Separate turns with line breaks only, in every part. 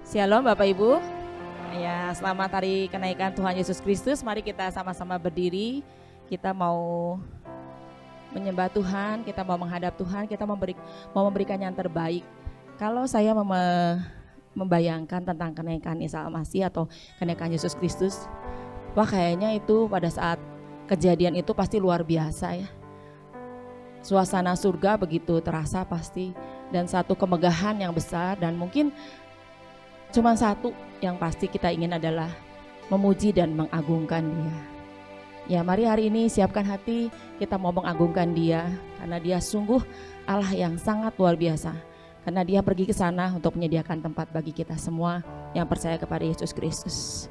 Shalom Bapak Ibu. Ya, selamat hari kenaikan Tuhan Yesus Kristus. Mari kita sama-sama berdiri. Kita mau menyembah Tuhan, kita mau menghadap Tuhan, kita mau memberikan yang terbaik. Kalau saya membayangkan tentang kenaikan Isa Al-Masih atau kenaikan Yesus Kristus, wah kayaknya itu pada saat kejadian itu pasti luar biasa ya. Suasana surga begitu terasa pasti, dan satu kemegahan yang besar, dan mungkin cuma satu yang pasti kita ingin adalah memuji dan mengagungkan Dia. Ya, mari hari ini siapkan hati, kita mau mengagungkan Dia karena Dia sungguh Allah yang sangat luar biasa. Karena Dia pergi ke sana untuk menyediakan tempat bagi kita semua yang percaya kepada Yesus Kristus.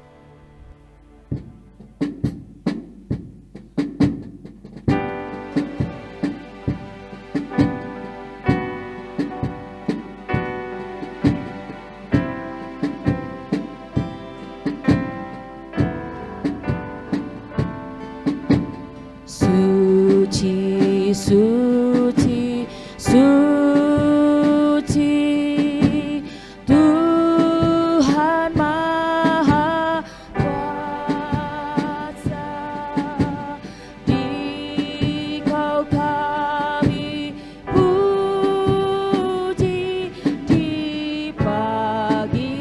Suci, suci, suci, Tuhan Maha Kuasa. Dikau kami puji di pagi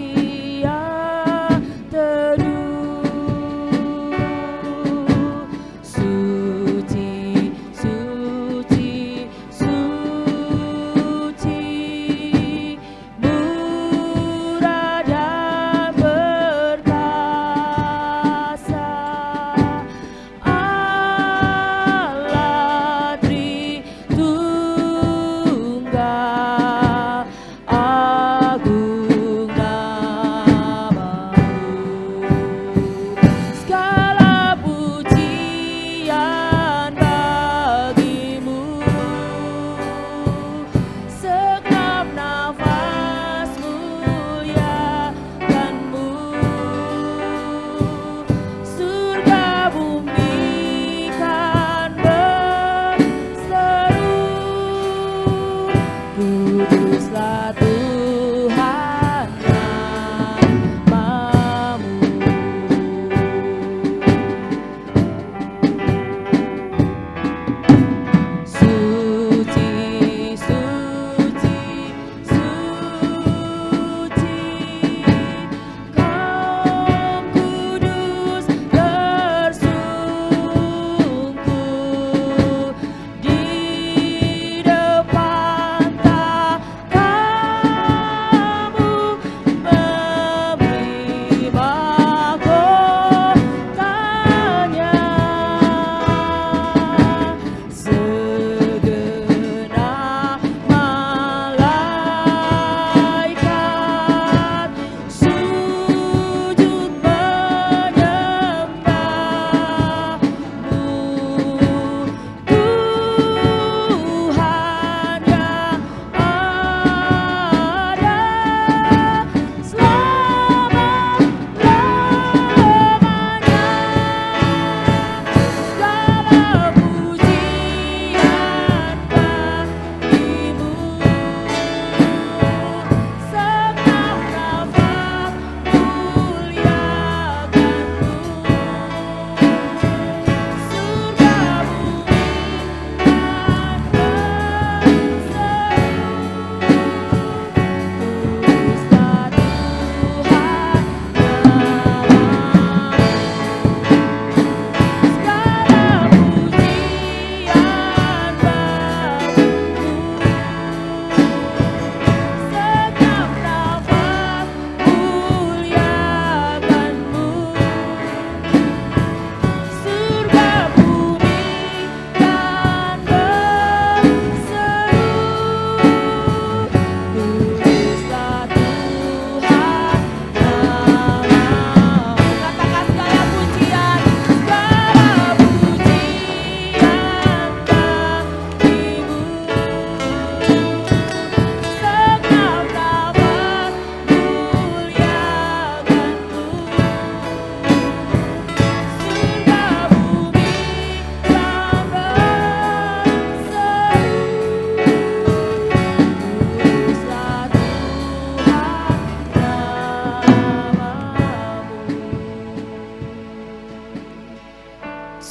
yang teduh. Suci, suci,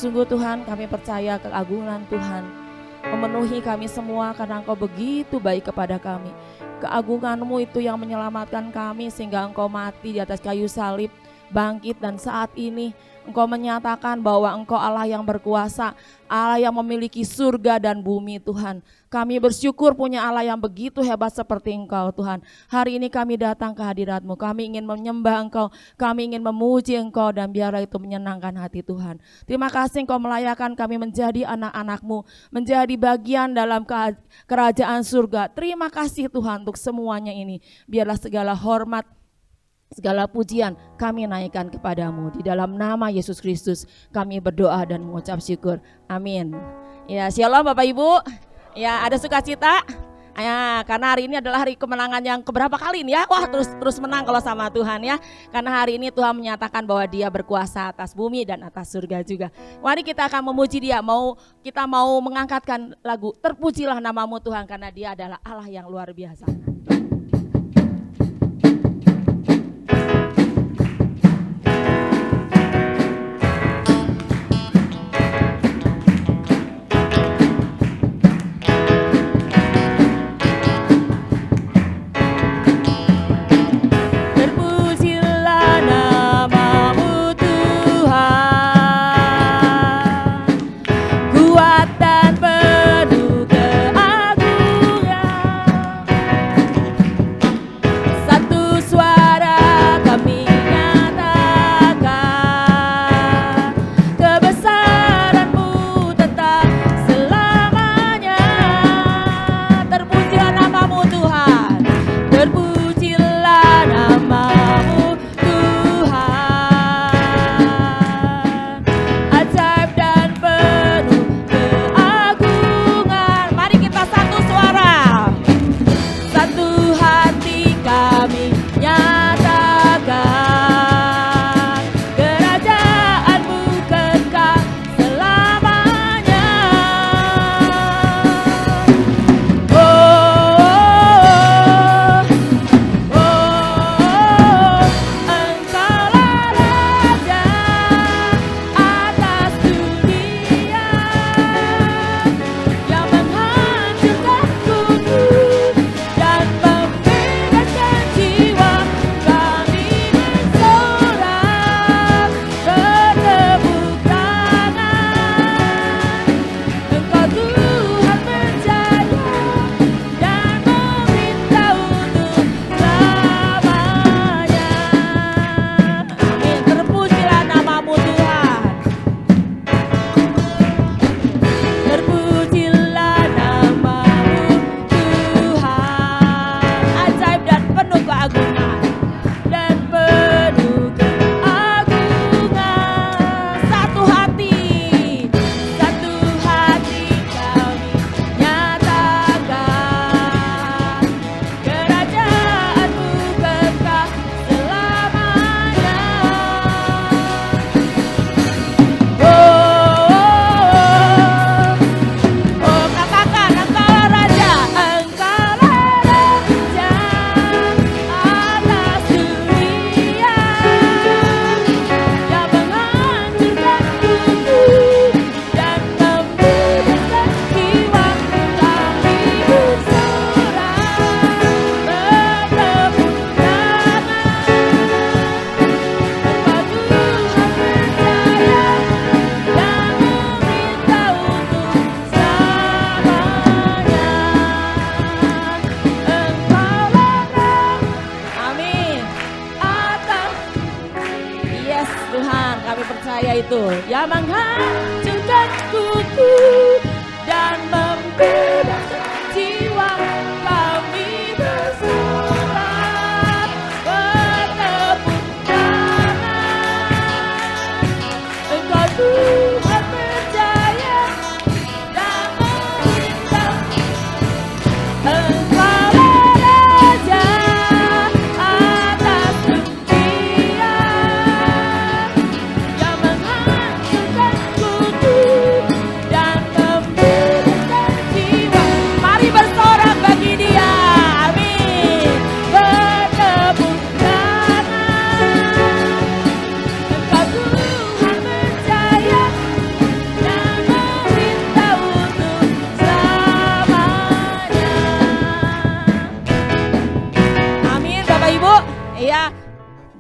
Sungguh Tuhan, kami percaya keagungan Tuhan memenuhi kami semua karena Engkau begitu baik kepada kami. Keagungan-Mu itu yang menyelamatkan kami sehingga Engkau mati di atas kayu salib, bangkit, dan saat ini Engkau menyatakan bahwa Engkau Allah yang berkuasa, Allah yang memiliki surga dan bumi Tuhan. Kami bersyukur punya Allah yang begitu hebat seperti Engkau Tuhan. Hari ini kami datang ke hadirat-Mu, kami ingin menyembah Engkau, kami ingin memuji Engkau, dan biarlah itu menyenangkan hati Tuhan. Terima kasih Engkau melayakan kami menjadi anak-anak-Mu, menjadi bagian dalam kerajaan surga. Terima kasih Tuhan untuk semuanya ini. Biarlah segala hormat, segala pujian kami naikkan kepadamu. Di dalam nama Yesus Kristus kami berdoa dan mengucap syukur. Amin. Ya, shalom Bapak Ibu. Ya, ada sukacita. Ya, karena hari ini adalah hari kemenangan yang keberapa kali ini ya. Wah, terus menang kalau sama Tuhan ya. Karena hari ini Tuhan menyatakan bahwa Dia berkuasa atas bumi dan atas surga juga. Mari kita akan memuji Dia. Kita mau mengangkatkan lagu Terpujilah Namamu Tuhan, karena Dia adalah Allah yang luar biasa. Itu yang menghancurkan kuku dan membebaskan jiwa kami bersorak bertepuk tangan. Engkau Tuhan percaya dan meminta, Engkau Raja atas dunia. Kuku dan membebaskan jiwa Iya,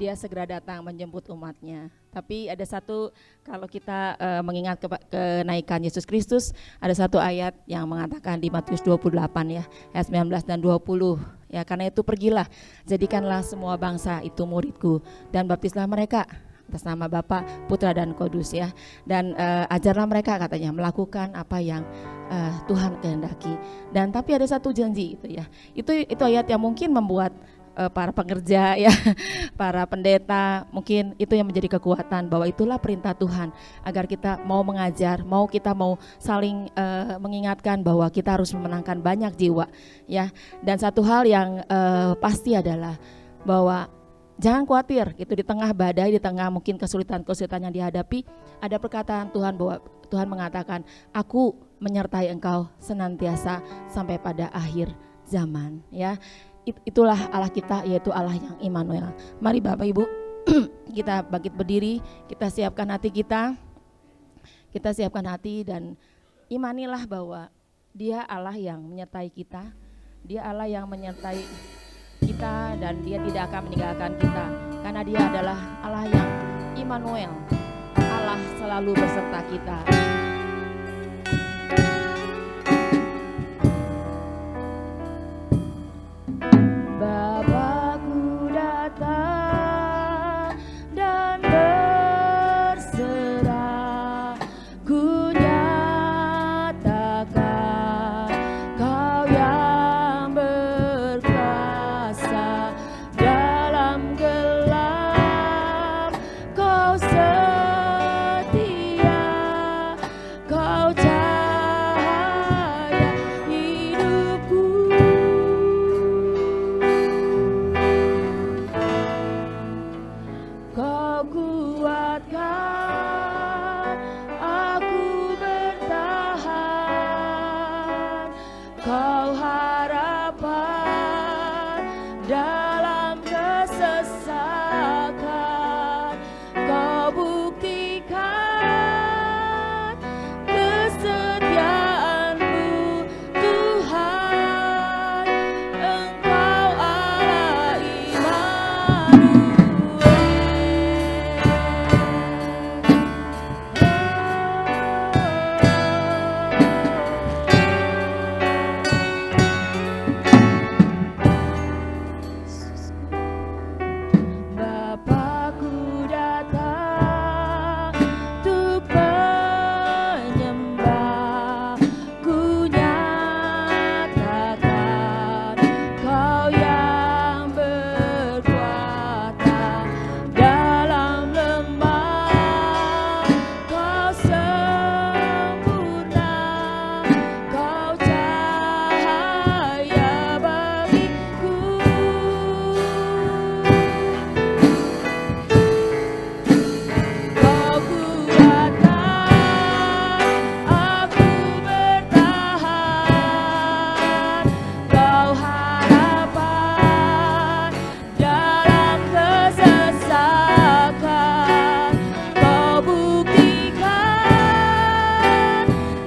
dia segera datang menjemput umatnya. Tapi ada satu, kalau kita mengingat kenaikan Yesus Kristus, ada satu ayat yang mengatakan di Matius 28 ya, ayat 19 dan 20. Ya, karena itu pergilah, jadikanlah semua bangsa itu muridku dan baptislah mereka atas nama Bapa, Putra dan Kudus ya. Dan ajarlah mereka katanya melakukan apa yang Tuhan kehendaki. Dan tapi ada satu janji itu ya. Itu ayat yang mungkin membuat para pengerja ya, para pendeta, mungkin itu yang menjadi kekuatan bahwa itulah perintah Tuhan agar kita mau mengajar, kita mau saling mengingatkan bahwa kita harus memenangkan banyak jiwa ya. Dan satu hal yang pasti adalah bahwa jangan khawatir gitu, di tengah badai, di tengah mungkin kesulitan-kesulitan yang dihadapi, ada perkataan Tuhan bahwa Tuhan mengatakan, aku menyertai engkau senantiasa sampai pada akhir zaman ya. Itulah Allah kita, yaitu Allah yang Immanuel. Mari Bapak Ibu kita bangkit berdiri, kita siapkan hati dan imanilah bahwa Dia Allah yang menyertai kita, Dia Allah yang menyertai kita dan Dia tidak akan meninggalkan kita, karena Dia adalah Allah yang Immanuel, Allah selalu beserta kita. Bapakku datang dan berserah, ku nyatakan kau yang berkuasa dalam gelap, kau setia, kau cahaya hidupku. Kau kuatkan aku bertahan, kau harapan dalam kesesakan, kau buktikan kesetiaanmu Tuhan, engkau Allah Immanuel. Bapakku datang untuk menyembah, ku nyatakan kau yang berkuasa dalam lembah, kau sempurna, kau cahaya bagiku. Kau kuatkan aku bertahan, kau harapan dalam kesesakan, kau buktikan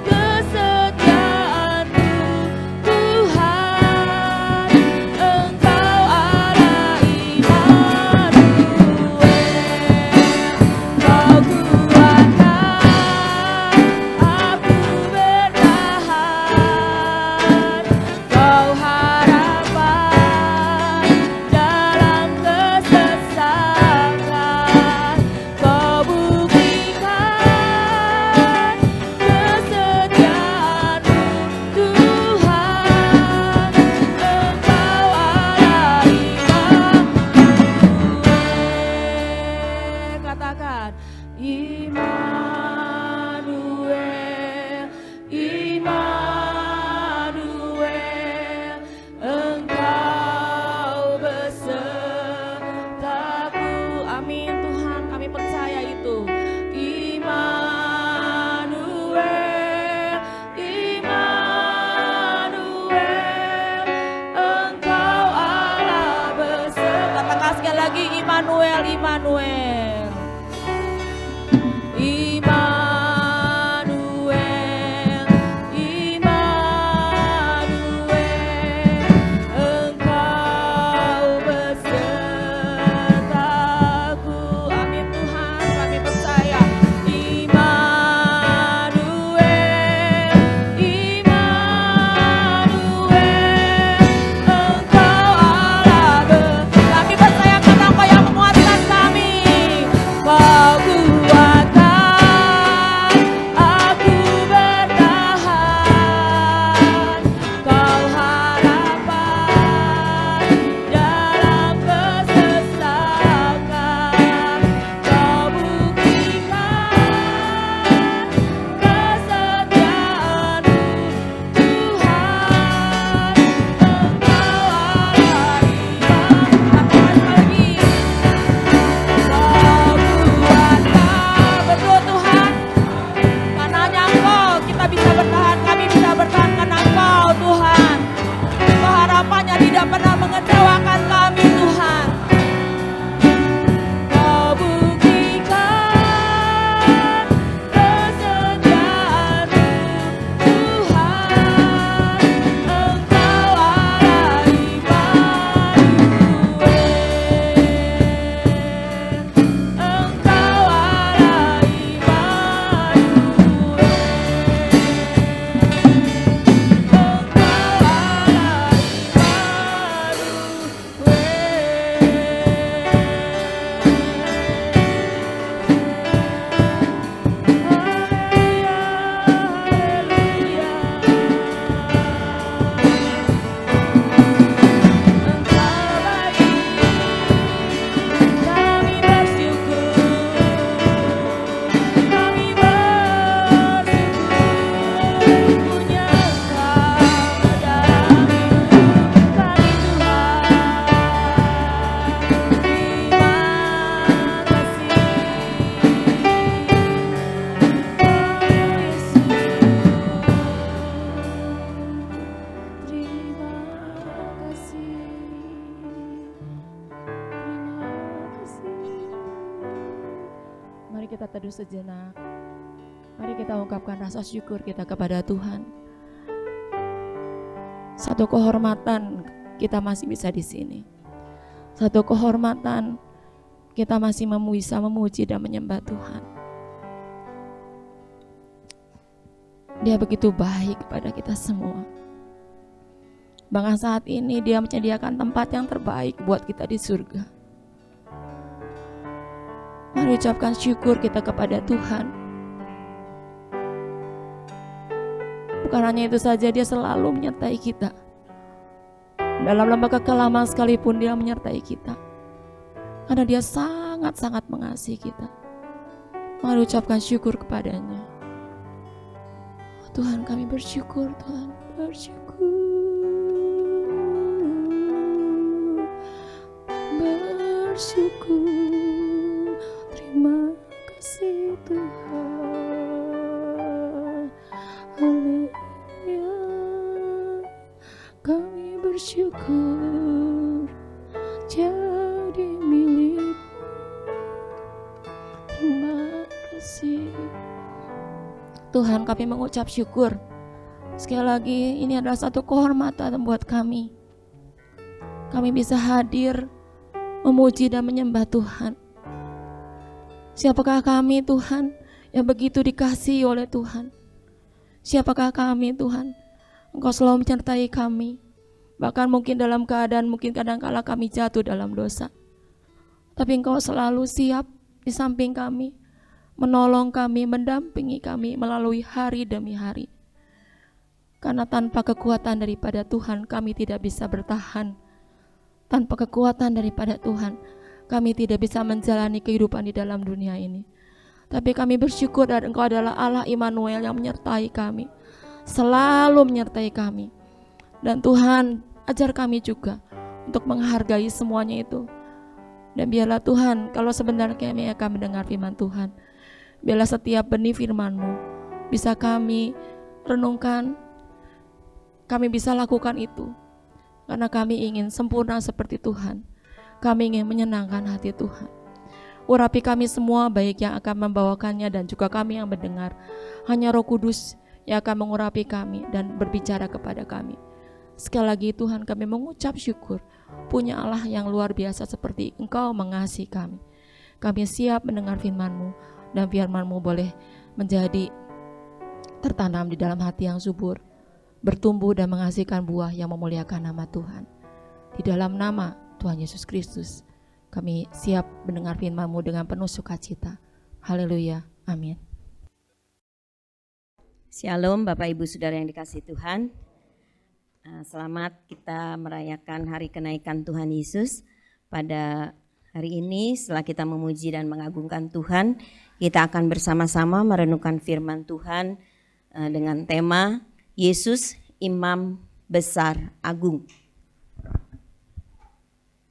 kesetiaanmu Tuhan, engkau Allah Immanuel. Kau kuatkan aku bertahan, kau harapan dalam kesesakan, kau buktikan kesetiaanmu Tuhan, engkau Allah Immanuel. Katakan Immanuel, Immanuel, engkau besertaku. Amin Tuhan, kami percaya itu. Immanuel, Immanuel, engkau Allah beserta. Katakan sekali lagi Immanuel, Immanuel. Immanuel, Immanuel, engkau beserta. Mari kita teduh sejenak. Mari kita ungkapkan rasa syukur kita kepada Tuhan. Satu kehormatan kita masih bisa di sini. Satu kehormatan kita masih bisa memuji dan menyembah Tuhan. Dia begitu baik kepada kita semua. Bahkan saat ini Dia menyediakan tempat yang terbaik buat kita di surga. Mari ucapkan syukur kita kepada Tuhan. Bukan hanya itu saja, Dia selalu menyertai kita. Dalam lembah kekelaman sekalipun Dia menyertai kita. Karena Dia sangat-sangat mengasihi kita. Mari ucapkan syukur kepadanya. Tuhan, kami bersyukur, Tuhan, bersyukur. Bersyukur, terima kasih Tuhan. Haleluya, kami bersyukur jadi milik. Terima kasih Tuhan, kami mengucap syukur. Sekali lagi, ini adalah satu kehormatan buat kami. Kami bisa hadir memuji dan menyembah Tuhan. Siapakah kami Tuhan yang begitu dikasihi oleh Tuhan? Siapakah kami Tuhan? Engkau selalu menyertai kami. Bahkan mungkin dalam keadaan mungkin kadang-kala kami jatuh dalam dosa. Tapi Engkau selalu siap di samping kami, menolong kami, mendampingi kami melalui hari demi hari. Karena tanpa kekuatan daripada Tuhan kami tidak bisa bertahan. Tanpa kekuatan daripada Tuhan, kami tidak bisa menjalani kehidupan di dalam dunia ini. Tapi kami bersyukur dan Engkau adalah Allah Immanuel yang menyertai kami, selalu menyertai kami. Dan Tuhan, ajar kami juga untuk menghargai semuanya itu. Dan biarlah Tuhan, kalau sebentar kami akan mendengar firman Tuhan, biarlah setiap benih firman-Mu bisa kami renungkan, kami bisa lakukan itu. Karena kami ingin sempurna seperti Tuhan. Kami ingin menyenangkan hati Tuhan. Urapi kami semua, baik yang akan membawakannya dan juga kami yang mendengar. Hanya Roh Kudus yang akan mengurapi kami dan berbicara kepada kami. Sekali lagi Tuhan, kami mengucap syukur punya Allah yang luar biasa seperti Engkau mengasihi kami. Kami siap mendengar firman-Mu dan firman-Mu boleh menjadi tertanam di dalam hati yang subur, bertumbuh dan menghasilkan buah yang memuliakan nama Tuhan. Di dalam nama Tuhan Yesus Kristus, kami siap mendengar firman-Mu dengan penuh sukacita. Haleluya, amin.
Shalom Bapak Ibu Saudara yang dikasihi Tuhan. Selamat kita merayakan hari kenaikan Tuhan Yesus. Pada hari ini setelah kita memuji dan mengagungkan Tuhan, kita akan bersama-sama merenungkan firman Tuhan dengan tema Yesus Imam Besar Agung.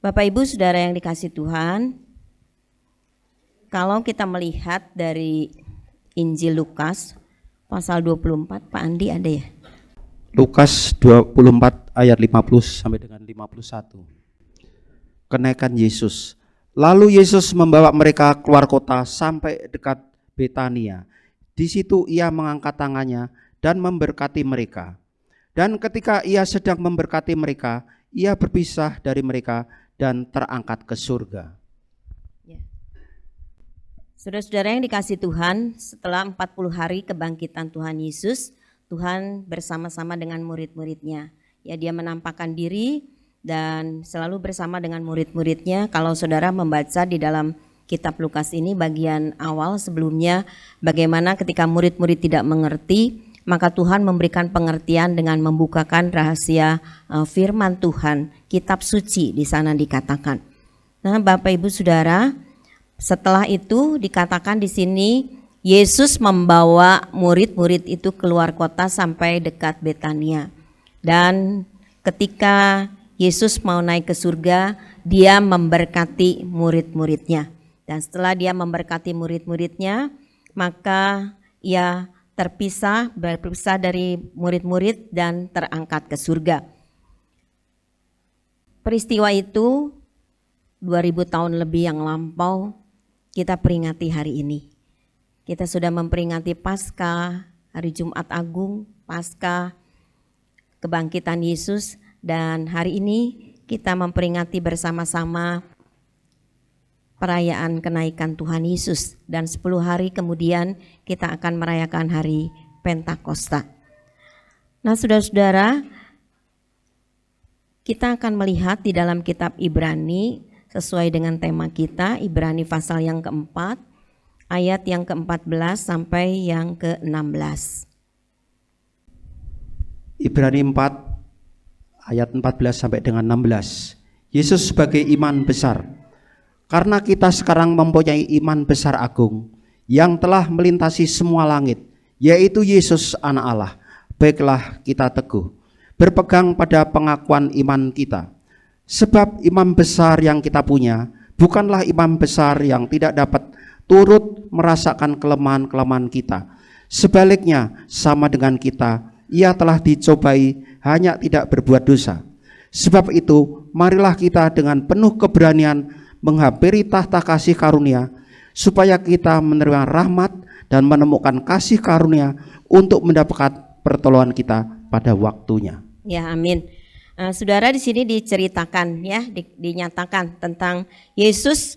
Bapak Ibu Saudara yang dikasihi Tuhan, kalau kita melihat dari Injil Lukas pasal 24, Pak Andi ada ya?
Lukas 24 ayat 50 sampai dengan 51. Kenaikan Yesus. Lalu Yesus membawa mereka keluar kota sampai dekat Betania. Di situ ia mengangkat tangannya dan memberkati mereka. Dan ketika ia sedang memberkati mereka, ia berpisah dari mereka dan terangkat ke surga.
Ya. Saudara-saudara yang dikasihi Tuhan, setelah 40 hari kebangkitan Tuhan Yesus, Tuhan bersama-sama dengan murid-muridnya. Ya, dia menampakkan diri dan selalu bersama dengan murid-muridnya. Kalau saudara membaca di dalam kitab Lukas ini bagian awal sebelumnya, bagaimana ketika murid-murid tidak mengerti, maka Tuhan memberikan pengertian dengan membukakan rahasia firman Tuhan, kitab suci di sana dikatakan. Nah, Bapak Ibu Saudara, setelah itu dikatakan di sini Yesus membawa murid-murid itu keluar kota sampai dekat Betania. Dan ketika Yesus mau naik ke surga, dia memberkati murid-muridnya. Dan setelah dia memberkati murid-muridnya, maka ia berpisah dari murid-murid dan terangkat ke surga. Peristiwa itu 2000 tahun lebih yang lampau kita peringati hari ini. Kita sudah memperingati Paskah, hari Jumat Agung, Paskah, kebangkitan Yesus, dan hari ini kita memperingati bersama-sama perayaan kenaikan Tuhan Yesus, dan 10 hari kemudian kita akan merayakan hari Pentakosta. Nah, saudara-saudara, kita akan melihat di dalam kitab Ibrani sesuai dengan tema kita, Ibrani pasal yang keempat, ayat yang ke-14 sampai yang ke-16.
Ibrani 4 ayat 14 sampai dengan 16. Yesus sebagai iman besar. Karena kita sekarang mempunyai iman besar agung yang telah melintasi semua langit, yaitu Yesus anak Allah. Baiklah kita teguh, berpegang pada pengakuan iman kita. Sebab imam besar yang kita punya bukanlah imam besar yang tidak dapat turut merasakan kelemahan-kelemahan kita. Sebaliknya, sama dengan kita, ia telah dicobai, hanya tidak berbuat dosa. Sebab itu, marilah kita dengan penuh keberanian menghampiri tahta kasih karunia, supaya kita menerima rahmat dan menemukan kasih karunia untuk mendapatkan pertolongan kita pada waktunya.
Ya, amin. Saudara, di sini diceritakan ya, dinyatakan tentang Yesus.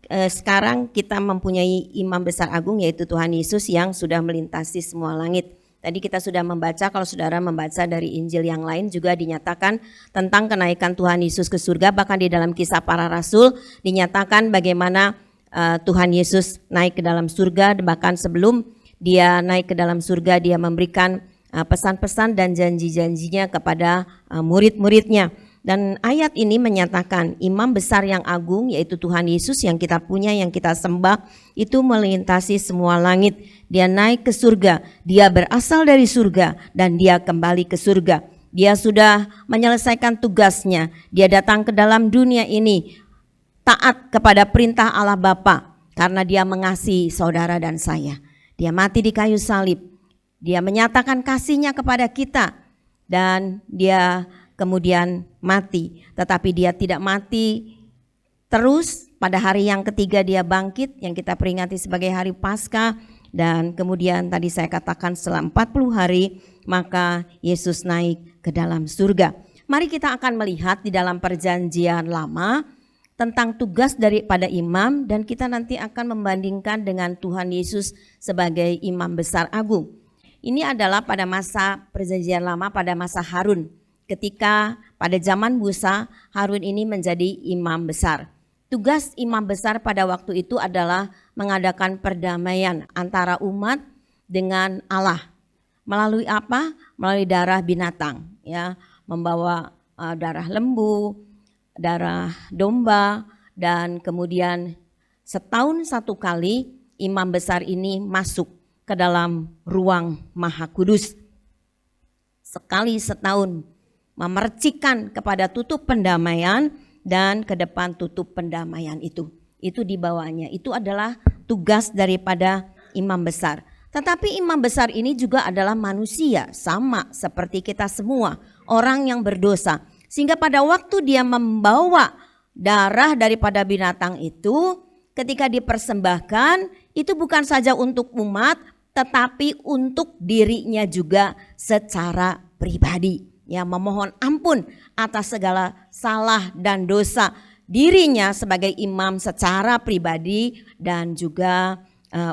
Sekarang kita mempunyai imam besar agung, yaitu Tuhan Yesus yang sudah melintasi semua langit. Tadi kita sudah membaca, kalau saudara membaca dari Injil yang lain juga dinyatakan tentang kenaikan Tuhan Yesus ke surga. Bahkan di dalam Kisah Para Rasul dinyatakan bagaimana Tuhan Yesus naik ke dalam surga. Bahkan sebelum dia naik ke dalam surga, dia memberikan pesan-pesan dan janji-janjinya kepada murid-muridnya. Dan ayat ini menyatakan imam besar yang agung, yaitu Tuhan Yesus yang kita punya, yang kita sembah, itu melintasi semua langit. Dia naik ke surga, dia berasal dari surga dan dia kembali ke surga. Dia sudah menyelesaikan tugasnya, dia datang ke dalam dunia ini taat kepada perintah Allah Bapa karena dia mengasihi saudara dan saya. Dia mati di kayu salib, dia menyatakan kasihnya kepada kita, dan dia kemudian mati, tetapi dia tidak mati terus. Pada hari yang ketiga dia bangkit, yang kita peringati sebagai hari Paskah, dan kemudian tadi saya katakan setelah 40 hari maka Yesus naik ke dalam surga. Mari kita akan melihat di dalam perjanjian lama tentang tugas daripada imam, dan kita nanti akan membandingkan dengan Tuhan Yesus sebagai imam besar agung. Ini adalah pada masa perjanjian lama, pada masa Harun. Ketika pada zaman Musa, Harun ini menjadi imam besar. Tugas imam besar pada waktu itu adalah mengadakan perdamaian antara umat dengan Allah. Melalui apa? Melalui darah binatang, ya, membawa darah lembu, darah domba, dan kemudian setahun satu kali imam besar ini masuk ke dalam ruang Maha Kudus. Sekali setahun memercikan kepada tutup pendamaian dan ke depan tutup pendamaian itu dibawanya. Itu adalah tugas daripada imam besar. Tetapi imam besar ini juga adalah manusia, sama seperti kita semua, orang yang berdosa. Sehingga pada waktu dia membawa darah daripada binatang itu, ketika dipersembahkan, itu bukan saja untuk umat, tetapi untuk dirinya juga secara pribadi. Ya, memohon ampun atas segala salah dan dosa dirinya sebagai imam secara pribadi dan juga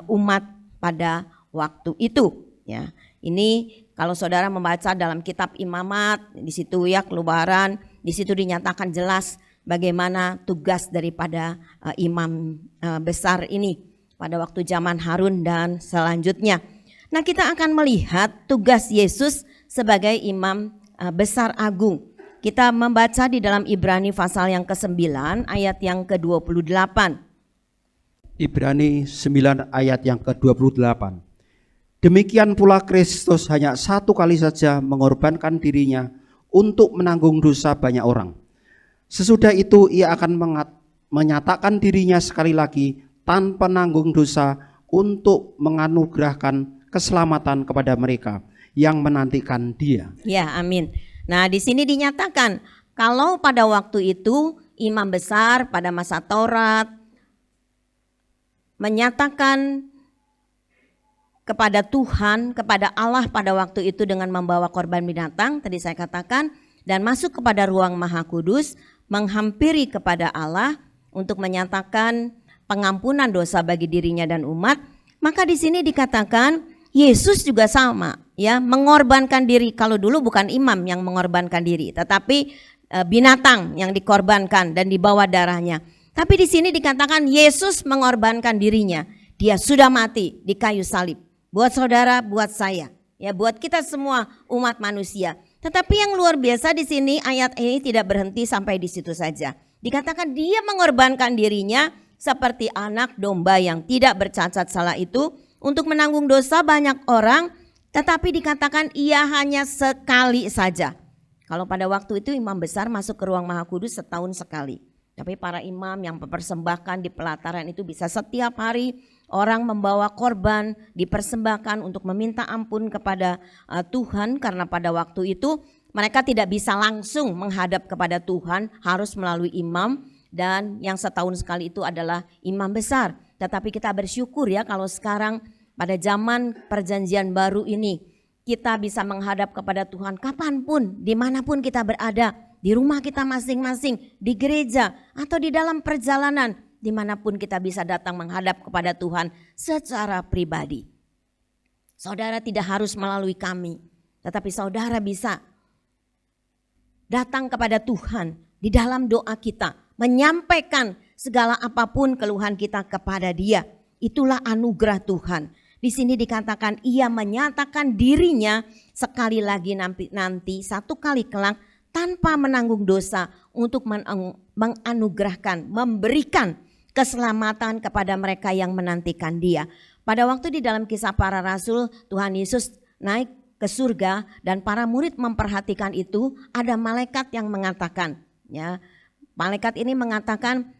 umat pada waktu itu. Ya, ini kalau saudara membaca dalam kitab Imamat, di situ ya Keluaran, di situ dinyatakan jelas bagaimana tugas daripada imam besar ini pada waktu zaman Harun dan selanjutnya. Nah, kita akan melihat tugas Yesus sebagai imam besar agung. Kita membaca di dalam Ibrani pasal yang ke-9 ayat yang ke-28.
Ibrani 9 ayat yang ke-28. Demikian pula Kristus hanya satu kali saja mengorbankan dirinya untuk menanggung dosa banyak orang. Sesudah itu ia akan menyatakan dirinya sekali lagi tanpa nanggung dosa untuk menganugerahkan keselamatan kepada mereka yang menantikan dia.
Ya, amin. Nah, di sini dinyatakan kalau pada waktu itu imam besar pada masa Taurat menyatakan kepada Tuhan, kepada Allah pada waktu itu dengan membawa korban binatang, tadi saya katakan, dan masuk kepada ruang Maha Kudus, menghampiri kepada Allah untuk menyatakan pengampunan dosa bagi dirinya dan umat. Maka di sini dikatakan Yesus juga sama, ya, mengorbankan diri. Kalau dulu bukan imam yang mengorbankan diri, tetapi binatang yang dikorbankan dan dibawa darahnya. Tapi di sini dikatakan Yesus mengorbankan dirinya. Dia sudah mati di kayu salib. Buat saudara, buat saya, ya, buat kita semua umat manusia. Tetapi yang luar biasa di sini ayat ini tidak berhenti sampai di situ saja. Dikatakan dia mengorbankan dirinya seperti anak domba yang tidak bercacat salah itu untuk menanggung dosa banyak orang. Tetapi dikatakan ia hanya sekali saja. Kalau pada waktu itu imam besar masuk ke ruang Maha Kudus setahun sekali. Tapi para imam yang mempersembahkan di pelataran itu bisa setiap hari orang membawa korban dipersembahkan untuk meminta ampun kepada Tuhan. Karena pada waktu itu mereka tidak bisa langsung menghadap kepada Tuhan, harus melalui imam. Dan yang setahun sekali itu adalah imam besar. Tetapi kita bersyukur ya kalau sekarang pada zaman perjanjian baru ini kita bisa menghadap kepada Tuhan kapanpun, dimanapun kita berada. Di rumah kita masing-masing, di gereja, atau di dalam perjalanan, dimanapun kita bisa datang menghadap kepada Tuhan secara pribadi. Saudara tidak harus melalui kami, tetapi saudara bisa datang kepada Tuhan di dalam doa kita, menyampaikan segala apapun keluhan kita kepada Dia. Itulah anugerah Tuhan. Di sini dikatakan ia menyatakan dirinya sekali lagi nanti satu kali kelak, tanpa menanggung dosa untuk menganugerahkan, memberikan keselamatan kepada mereka yang menantikan Dia. Pada waktu di dalam Kisah Para Rasul, Tuhan Yesus naik ke surga dan para murid memperhatikan itu, ada malaikat yang mengatakan, ya, malaikat ini mengatakan,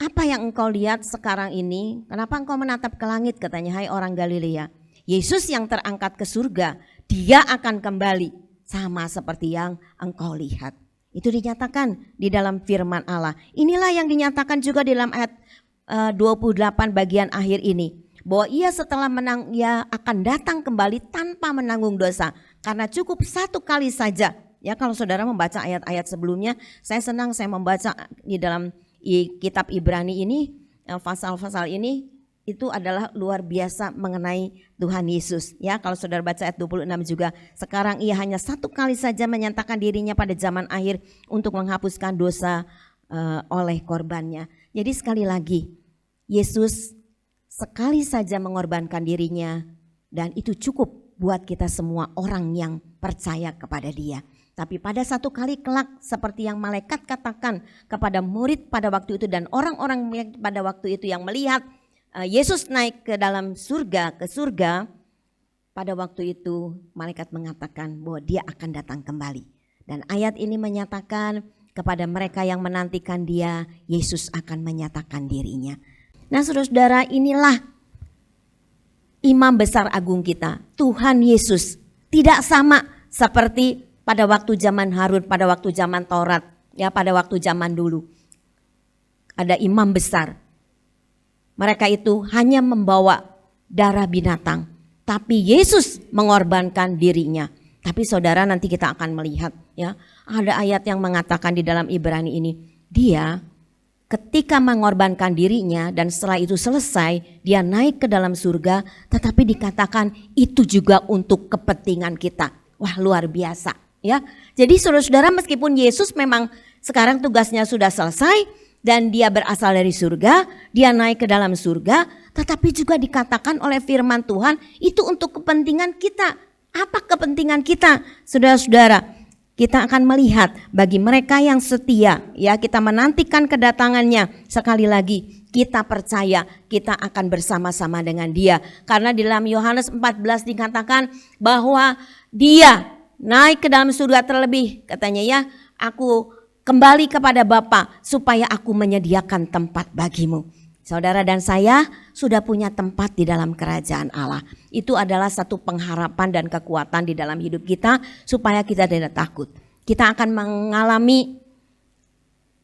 apa yang engkau lihat sekarang ini? Kenapa engkau menatap ke langit? Katanya, hai orang Galilea. Yesus yang terangkat ke surga, Dia akan kembali sama seperti yang engkau lihat. Itu dinyatakan di dalam firman Allah. Inilah yang dinyatakan juga di dalam ayat 28 bagian akhir ini. Bahwa ia setelah menang, ia akan datang kembali tanpa menanggung dosa. Karena cukup satu kali saja. Ya, kalau saudara membaca ayat-ayat sebelumnya, saya senang saya membaca di dalam kitab Ibrani ini, pasal-pasal ini, itu adalah luar biasa mengenai Tuhan Yesus. Ya, kalau saudara baca ayat 26 juga, sekarang ia hanya satu kali saja menyatakan dirinya pada zaman akhir untuk menghapuskan dosa oleh korbannya. Jadi sekali lagi, Yesus sekali saja mengorbankan dirinya dan itu cukup buat kita semua orang yang percaya kepada Dia. Tapi pada satu kali kelak seperti yang malaikat katakan kepada murid pada waktu itu dan orang-orang pada waktu itu yang melihat Yesus naik ke dalam surga, ke surga, pada waktu itu malaikat mengatakan bahwa Dia akan datang kembali. Dan ayat ini menyatakan kepada mereka yang menantikan Dia, Yesus akan menyatakan dirinya. Nah saudara-saudara, inilah imam besar agung kita, Tuhan Yesus. Tidak sama seperti pada waktu zaman Harun, pada waktu zaman Taurat, ya pada waktu zaman dulu. Ada imam besar. Mereka itu hanya membawa darah binatang, tapi Yesus mengorbankan dirinya. Tapi saudara, nanti kita akan melihat, ya, ada ayat yang mengatakan di dalam Ibrani ini, Dia ketika mengorbankan dirinya dan setelah itu selesai, Dia naik ke dalam surga, tetapi dikatakan itu juga untuk kepentingan kita. Wah, luar biasa, ya. Jadi saudara-saudara, meskipun Yesus memang sekarang tugasnya sudah selesai, dan Dia berasal dari surga, Dia naik ke dalam surga, tetapi juga dikatakan oleh firman Tuhan itu untuk kepentingan kita. Apa kepentingan kita? Saudara-saudara, kita akan melihat bagi mereka yang setia, ya, kita menantikan kedatangannya. Sekali lagi kita percaya kita akan bersama-sama dengan Dia. Karena di dalam Yohanes 14 dikatakan bahwa Dia naik ke dalam surga terlebih, katanya, ya, aku kembali kepada Bapa supaya aku menyediakan tempat bagimu. Saudara dan saya sudah punya tempat di dalam kerajaan Allah. Itu adalah satu pengharapan dan kekuatan di dalam hidup kita supaya kita tidak takut. Kita akan mengalami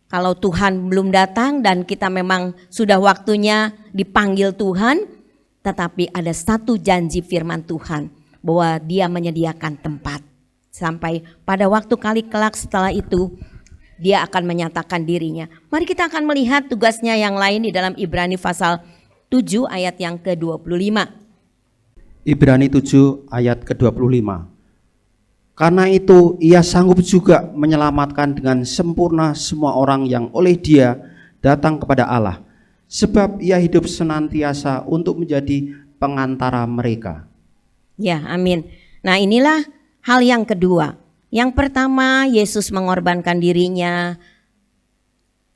kalau Tuhan belum datang dan kita memang sudah waktunya dipanggil Tuhan, tetapi ada satu janji firman Tuhan bahwa Dia menyediakan tempat. Sampai pada waktu kali kelak setelah itu Dia akan menyatakan dirinya. Mari kita akan melihat tugasnya yang lain di dalam Ibrani pasal 7 ayat yang ke-25.
Ibrani 7 ayat ke-25. Karena itu ia sanggup juga menyelamatkan dengan sempurna semua orang yang oleh Dia datang kepada Allah. Sebab ia hidup senantiasa untuk menjadi pengantara mereka.
Ya, amin. Nah, inilah hal yang kedua. Yang pertama, Yesus mengorbankan dirinya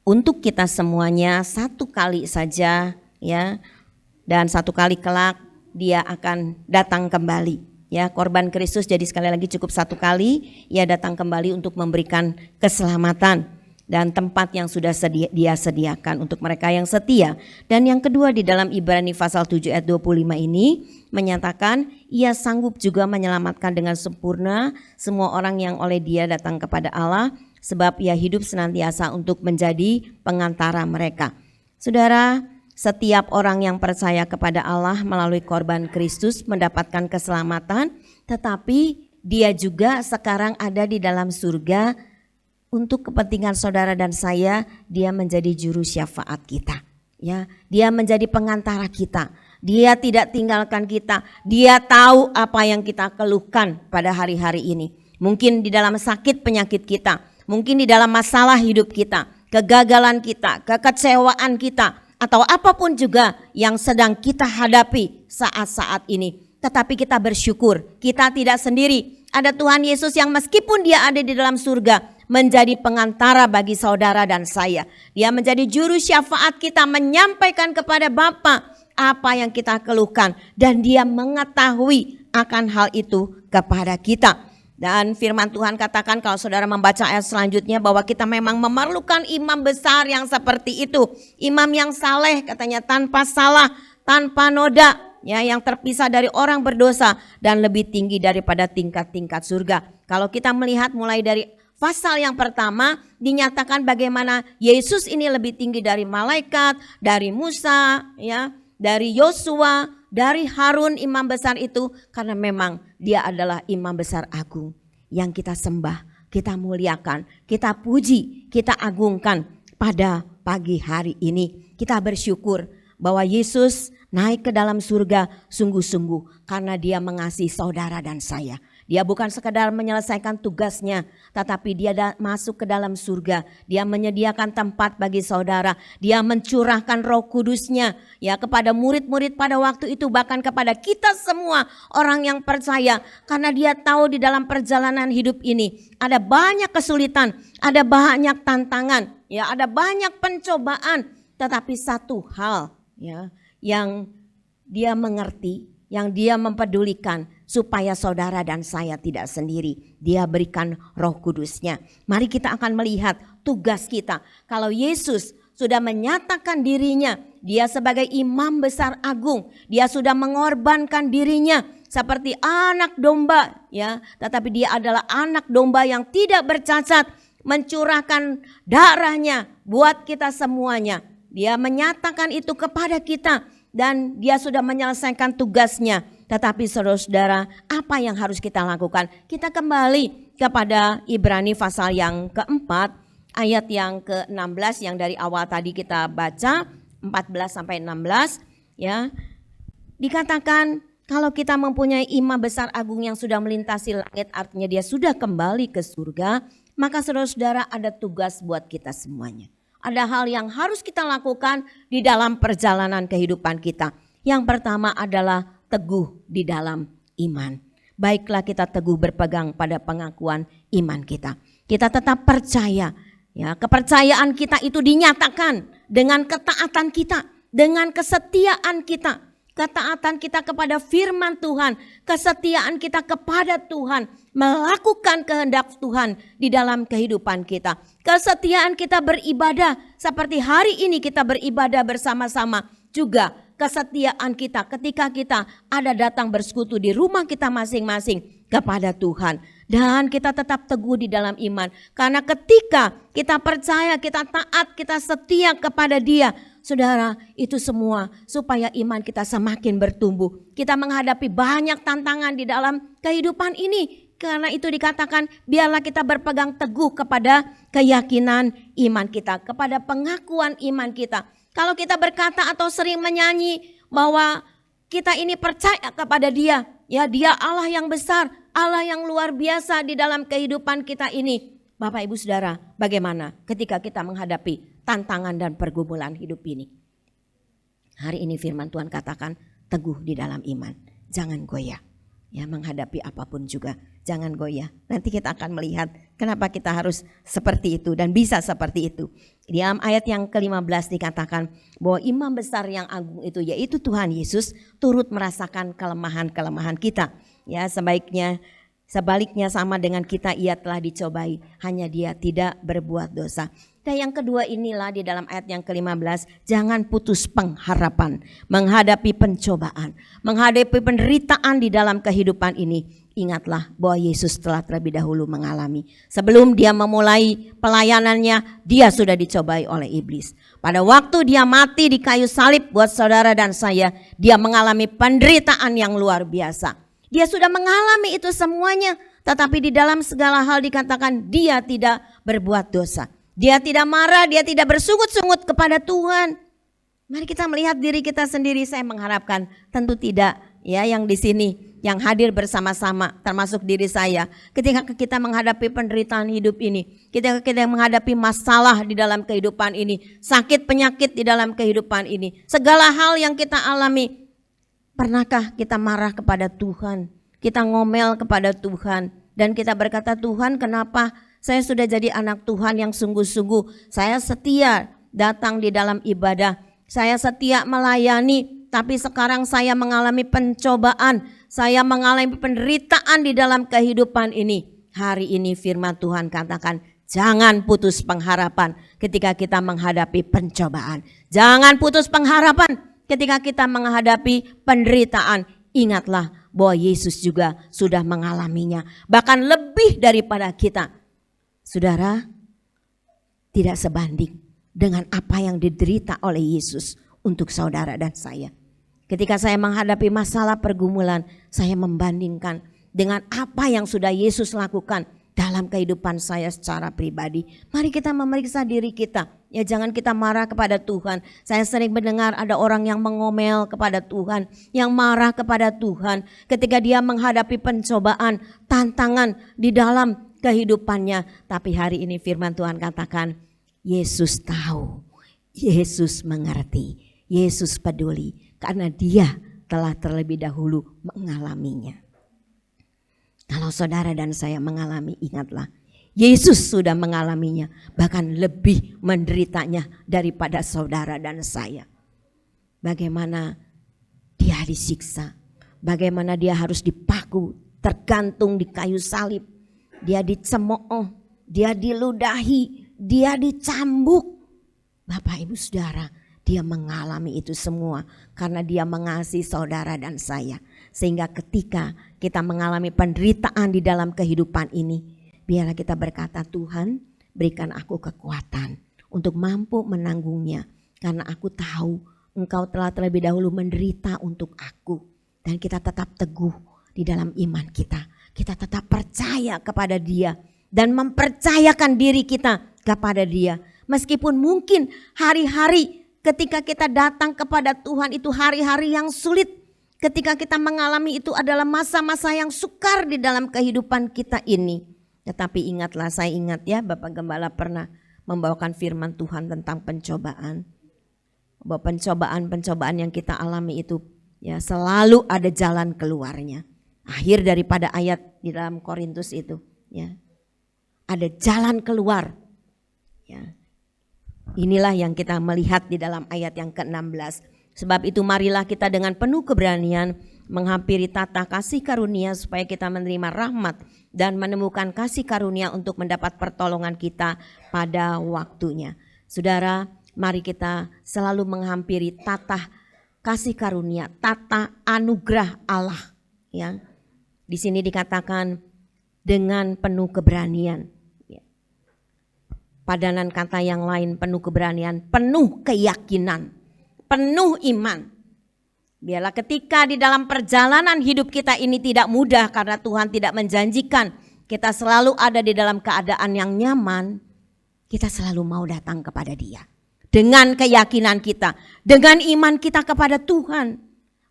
untuk kita semuanya satu kali saja, ya. Dan satu kali kelak Dia akan datang kembali. Ya, korban Kristus jadi sekali lagi cukup satu kali, Ia datang kembali untuk memberikan keselamatan dan tempat yang sudah Dia sediakan untuk mereka yang setia. Dan yang kedua di dalam Ibrani pasal 7 ayat 25 ini menyatakan Ia sanggup juga menyelamatkan dengan sempurna semua orang yang oleh Dia datang kepada Allah, sebab Ia hidup senantiasa untuk menjadi pengantara mereka. Saudara, setiap orang yang percaya kepada Allah melalui korban Kristus mendapatkan keselamatan, tetapi dia juga sekarang ada di dalam surga untuk kepentingan saudara dan saya. Dia menjadi juru syafaat kita, ya. Dia menjadi pengantara kita. Dia tidak tinggalkan kita. Dia tahu apa yang kita keluhkan pada hari-hari ini. Mungkin di dalam sakit penyakit kita, mungkin di dalam masalah hidup kita, kegagalan kita, kekecewaan kita, atau apapun juga yang sedang kita hadapi saat-saat ini. Tetapi kita bersyukur, kita tidak sendiri. Ada Tuhan Yesus yang meskipun Dia ada di dalam surga, menjadi pengantara bagi saudara dan saya. Dia menjadi juru syafaat kita, menyampaikan kepada Bapa apa yang kita keluhkan. Dan Dia mengetahui akan hal itu kepada kita. Dan firman Tuhan katakan kalau saudara membaca ayat selanjutnya bahwa kita memang memerlukan imam besar yang seperti itu. Imam yang saleh katanya, tanpa salah, tanpa noda, ya, yang terpisah dari orang berdosa dan lebih tinggi daripada tingkat-tingkat surga. Kalau kita melihat mulai dari pasal yang pertama dinyatakan bagaimana Yesus ini lebih tinggi dari malaikat, dari Musa, ya, dari Yosua, dari Harun imam besar itu, karena memang Dia adalah imam besar agung yang kita sembah, kita muliakan, kita puji, kita agungkan pada pagi hari ini. Kita bersyukur bahwa Yesus naik ke dalam surga sungguh-sungguh karena Dia mengasihi saudara dan saya. Dia bukan sekedar menyelesaikan tugasnya, tetapi Dia masuk ke dalam surga. Dia menyediakan tempat bagi saudara. Dia mencurahkan Roh Kudus-Nya, ya, kepada murid-murid pada waktu itu, bahkan kepada kita semua orang yang percaya. Karena Dia tahu di dalam perjalanan hidup ini ada banyak kesulitan, ada banyak tantangan, ya, ada banyak pencobaan. Tetapi satu hal, ya, yang Dia mengerti, yang Dia mempedulikan, supaya saudara dan saya tidak sendiri. Dia berikan Roh Kudus-Nya. Mari kita akan melihat tugas kita. Kalau Yesus sudah menyatakan dirinya, Dia sebagai imam besar agung, Dia sudah mengorbankan dirinya seperti anak domba, ya. Tetapi Dia adalah anak domba yang tidak bercacat, mencurahkan darahnya buat kita semuanya. Dia menyatakan itu kepada kita dan Dia sudah menyelesaikan tugasnya. Tetapi saudara-saudara, apa yang harus kita lakukan? Kita kembali kepada Ibrani pasal yang keempat, ayat yang ke-16 yang dari awal tadi kita baca, 14 sampai 16, ya. Dikatakan kalau kita mempunyai imam besar agung yang sudah melintasi langit, artinya Dia sudah kembali ke surga, maka saudara-saudara ada tugas buat kita semuanya. Ada hal yang harus kita lakukan di dalam perjalanan kehidupan kita. Yang pertama adalah teguh di dalam iman. Baiklah kita teguh berpegang pada pengakuan iman kita. Kita tetap percaya, ya, kepercayaan kita itu dinyatakan dengan ketaatan kita, dengan kesetiaan kita. Ketaatan kita kepada firman Tuhan, kesetiaan kita kepada Tuhan, melakukan kehendak Tuhan di dalam kehidupan kita. Kesetiaan kita beribadah seperti hari ini kita beribadah bersama-sama, juga kesetiaan kita ketika kita ada datang bersekutu di rumah kita masing-masing kepada Tuhan. Dan kita tetap teguh di dalam iman. Karena ketika kita percaya, kita taat, kita setia kepada Dia, saudara, itu semua supaya iman kita semakin bertumbuh. Kita menghadapi banyak tantangan di dalam kehidupan ini. Karena itu dikatakan biarlah kita berpegang teguh kepada keyakinan iman kita, kepada pengakuan iman kita. Kalau kita berkata atau sering menyanyi bahwa kita ini percaya kepada Dia, ya Dia Allah yang besar, Allah yang luar biasa di dalam kehidupan kita ini. Bapak Ibu Saudara, bagaimana ketika kita menghadapi tantangan dan pergumulan hidup ini? Hari ini firman Tuhan katakan teguh di dalam iman, jangan goyah. Ya, menghadapi apapun juga jangan goyah. Nanti kita akan melihat kenapa kita harus seperti itu dan bisa seperti itu. Di dalam ayat yang ke-15 dikatakan bahwa imam besar yang agung itu yaitu Tuhan Yesus turut merasakan kelemahan-kelemahan kita. Ya, sebaliknya sama dengan kita, ia telah dicobai, hanya dia tidak berbuat dosa. Dan yang kedua inilah di dalam ayat yang ke-15, jangan putus pengharapan menghadapi pencobaan, menghadapi penderitaan di dalam kehidupan ini. Ingatlah bahwa Yesus telah terlebih dahulu mengalami. Sebelum dia memulai pelayanannya, dia sudah dicobai oleh iblis. Pada waktu dia mati di kayu salib buat saudara dan saya, dia mengalami penderitaan yang luar biasa. Dia sudah mengalami itu semuanya, tetapi di dalam segala hal dikatakan dia tidak berbuat dosa. Dia tidak marah, dia tidak bersungut-sungut kepada Tuhan. Mari kita melihat diri kita sendiri. Saya mengharapkan tentu tidak, ya, yang di sini, yang hadir bersama-sama, termasuk diri saya. Ketika kita menghadapi penderitaan hidup ini, ketika kita menghadapi masalah di dalam kehidupan ini, sakit penyakit di dalam kehidupan ini, segala hal yang kita alami, pernahkah kita marah kepada Tuhan? Kita ngomel kepada Tuhan dan kita berkata, Tuhan, kenapa saya sudah jadi anak Tuhan yang sungguh-sungguh, saya setia datang di dalam ibadah, saya setia melayani, tapi sekarang saya mengalami pencobaan, saya mengalami penderitaan di dalam kehidupan ini. Hari ini firman Tuhan katakan, jangan putus pengharapan ketika kita menghadapi pencobaan. Jangan putus pengharapan ketika kita menghadapi penderitaan. Ingatlah bahwa Yesus juga sudah mengalaminya, bahkan lebih daripada kita. Saudara, tidak sebanding dengan apa yang diderita oleh Yesus untuk saudara dan saya. Ketika saya menghadapi masalah pergumulan, saya membandingkan dengan apa yang sudah Yesus lakukan dalam kehidupan saya secara pribadi. Mari kita memeriksa diri kita. Ya, jangan kita marah kepada Tuhan. Saya sering mendengar ada orang yang mengomel kepada Tuhan, yang marah kepada Tuhan ketika dia menghadapi pencobaan, tantangan di dalam kehidupannya. Tapi hari ini firman Tuhan katakan, Yesus tahu, Yesus mengerti, Yesus peduli karena dia telah terlebih dahulu mengalaminya. Kalau saudara dan saya mengalami, ingatlah, Yesus sudah mengalaminya, bahkan lebih menderitanya daripada saudara dan saya. Bagaimana dia disiksa, bagaimana dia harus dipaku, tergantung di kayu salib, dia dicemooh, dia diludahi, dia dicambuk. Bapak Ibu Saudara, dia mengalami itu semua karena dia mengasihi saudara dan saya. Sehingga ketika kita mengalami penderitaan di dalam kehidupan ini, biarlah kita berkata, Tuhan, berikan aku kekuatan untuk mampu menanggungnya. Karena aku tahu Engkau telah terlebih dahulu menderita untuk aku. Dan kita tetap teguh di dalam iman kita. Kita tetap percaya kepada Dia dan mempercayakan diri kita kepada Dia. Meskipun mungkin hari-hari ketika kita datang kepada Tuhan itu hari-hari yang sulit. Ketika kita mengalami itu adalah masa-masa yang sukar di dalam kehidupan kita ini. Tetapi ingatlah, saya ingat ya, Bapak Gembala pernah membawakan firman Tuhan tentang pencobaan. Bahwa pencobaan yang kita alami itu ya selalu ada jalan keluarnya. Akhir daripada ayat di dalam Korintus itu ya. Ada jalan keluar. Ya. Inilah yang kita melihat di dalam ayat yang ke-16. Sebab itu marilah kita dengan penuh keberanian menghampiri tata kasih karunia supaya kita menerima rahmat dan menemukan kasih karunia untuk mendapat pertolongan kita pada waktunya. Saudara, mari kita selalu menghampiri tata kasih karunia, tata anugerah Allah. Ya, di sini dikatakan dengan penuh keberanian. Padanan kata yang lain, penuh keberanian, penuh keyakinan, penuh iman. Biarlah ketika di dalam perjalanan hidup kita ini tidak mudah karena Tuhan tidak menjanjikan kita selalu ada di dalam keadaan yang nyaman, kita selalu mau datang kepada Dia. Dengan keyakinan kita, dengan iman kita kepada Tuhan.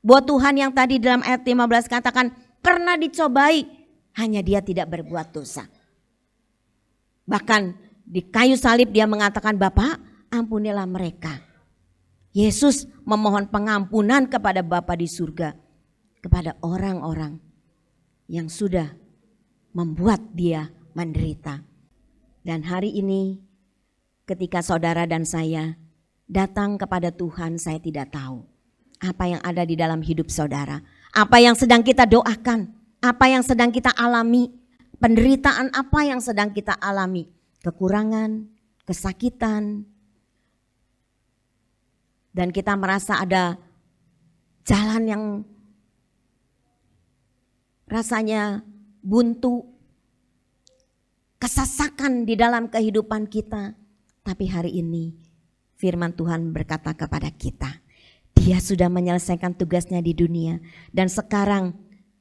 Buat Tuhan yang tadi dalam ayat 15 katakan pernah dicobai, hanya Dia tidak berbuat dosa. Bahkan di kayu salib Dia mengatakan, Bapa, ampunilah mereka. Yesus memohon pengampunan kepada Bapa di surga, kepada orang-orang yang sudah membuat Dia menderita. Dan hari ini ketika saudara dan saya datang kepada Tuhan, saya tidak tahu apa yang ada di dalam hidup saudara, apa yang sedang kita doakan, apa yang sedang kita alami, penderitaan apa yang sedang kita alami, kekurangan, kesakitan, dan kita merasa ada jalan yang rasanya buntu, kesesakan di dalam kehidupan kita. Tapi hari ini firman Tuhan berkata kepada kita, Dia sudah menyelesaikan tugasnya di dunia dan sekarang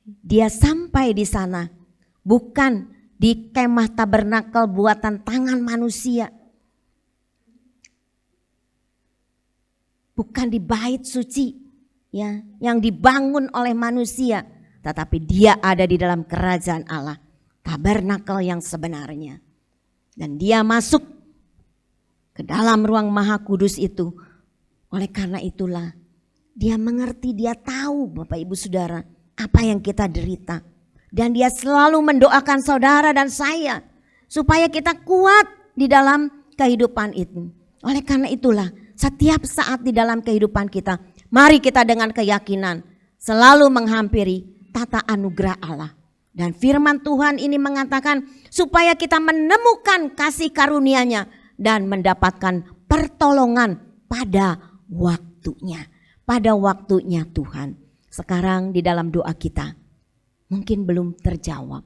Dia sampai di sana, bukan di kemah tabernakel buatan tangan manusia, bukan di bait suci ya yang dibangun oleh manusia, tetapi Dia ada di dalam kerajaan Allah, tabernakel yang sebenarnya. Dan Dia masuk ke dalam ruang maha kudus itu. Oleh karena itulah Dia mengerti, Dia tahu Bapak Ibu Saudara apa yang kita derita. Dan Dia selalu mendoakan saudara dan saya supaya kita kuat di dalam kehidupan itu. Oleh karena itulah setiap saat di dalam kehidupan kita, mari kita dengan keyakinan selalu menghampiri tata anugerah Allah. Dan firman Tuhan ini mengatakan supaya kita menemukan kasih karunia-Nya dan mendapatkan pertolongan pada waktunya. Pada waktunya Tuhan. Sekarang di dalam doa kita mungkin belum terjawab,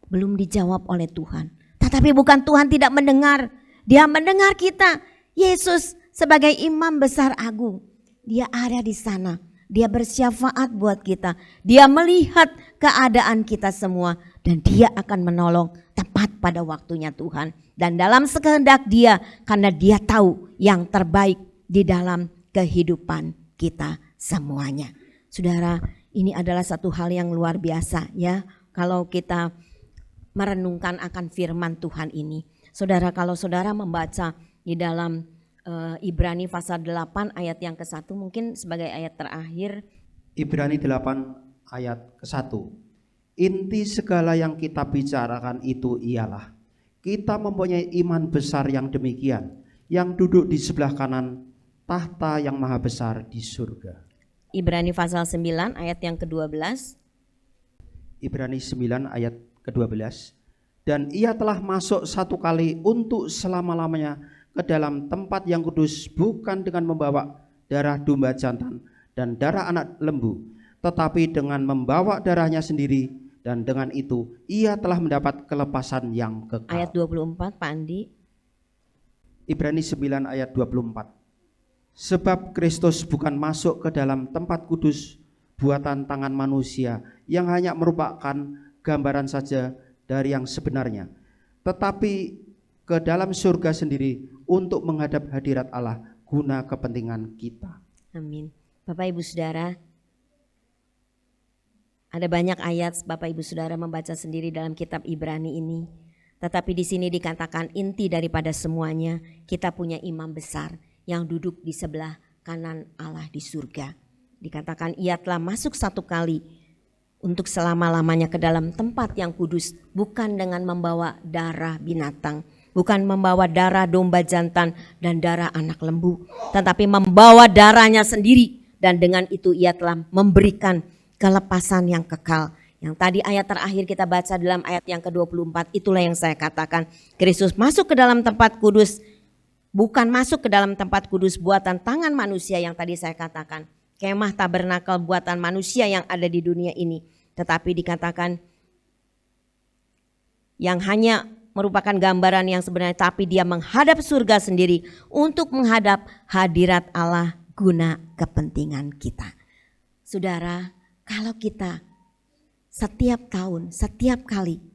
belum dijawab oleh Tuhan. Tetapi bukan Tuhan tidak mendengar, Dia mendengar kita. Yesus sebagai imam besar agung, Dia ada di sana. Dia bersyafaat buat kita. Dia melihat keadaan kita semua dan Dia akan menolong tepat pada waktunya Tuhan. Dan dalam sekehendak Dia, karena Dia tahu yang terbaik di dalam kehidupan kita semuanya. Saudara, ini adalah satu hal yang luar biasa ya. Kalau kita merenungkan akan firman Tuhan ini. Saudara, kalau saudara membaca di dalam Ibrani pasal 8 ayat yang ke-1, mungkin sebagai ayat terakhir.
Ibrani 8 ayat ke-1. Inti segala yang kita bicarakan itu ialah kita mempunyai iman besar yang demikian, yang duduk di sebelah kanan tahta yang maha besar di surga.
Ibrani pasal 9 ayat yang ke-12.
Ibrani 9 ayat ke-12. Dan Ia telah masuk satu kali untuk selama-lamanya ke dalam tempat yang kudus, bukan dengan membawa darah domba jantan dan darah anak lembu, tetapi dengan membawa darahnya sendiri, dan dengan itu Ia telah mendapat kelepasan yang kekal.
Ayat 24 Pak Andi.
Ibrani 9 ayat 24. Sebab Kristus bukan masuk ke dalam tempat kudus buatan tangan manusia yang hanya merupakan gambaran saja dari yang sebenarnya, tetapi ke dalam surga sendiri untuk menghadap hadirat Allah guna kepentingan kita.
Amin. Bapak Ibu Saudara, ada banyak ayat Bapak Ibu Saudara membaca sendiri dalam kitab Ibrani ini. Tetapi di sini dikatakan inti daripada semuanya, kita punya imam besar yang duduk di sebelah kanan Allah di surga. Dikatakan Ia telah masuk satu kali untuk selama-lamanya ke dalam tempat yang kudus, bukan dengan membawa darah binatang, bukan membawa darah domba jantan dan darah anak lembu, tetapi membawa darahnya sendiri. Dan dengan itu Ia telah memberikan kelepasan yang kekal. Yang tadi ayat terakhir kita baca dalam ayat yang ke-24, itulah yang saya katakan. Kristus masuk ke dalam tempat kudus, bukan masuk ke dalam tempat kudus buatan tangan manusia yang tadi saya katakan. Kemah tabernakel buatan manusia yang ada di dunia ini. Tetapi dikatakan yang hanya merupakan gambaran yang sebenarnya, tapi dia menghadap surga sendiri untuk menghadap hadirat Allah guna kepentingan kita. Saudara, kalau kita setiap tahun, setiap kali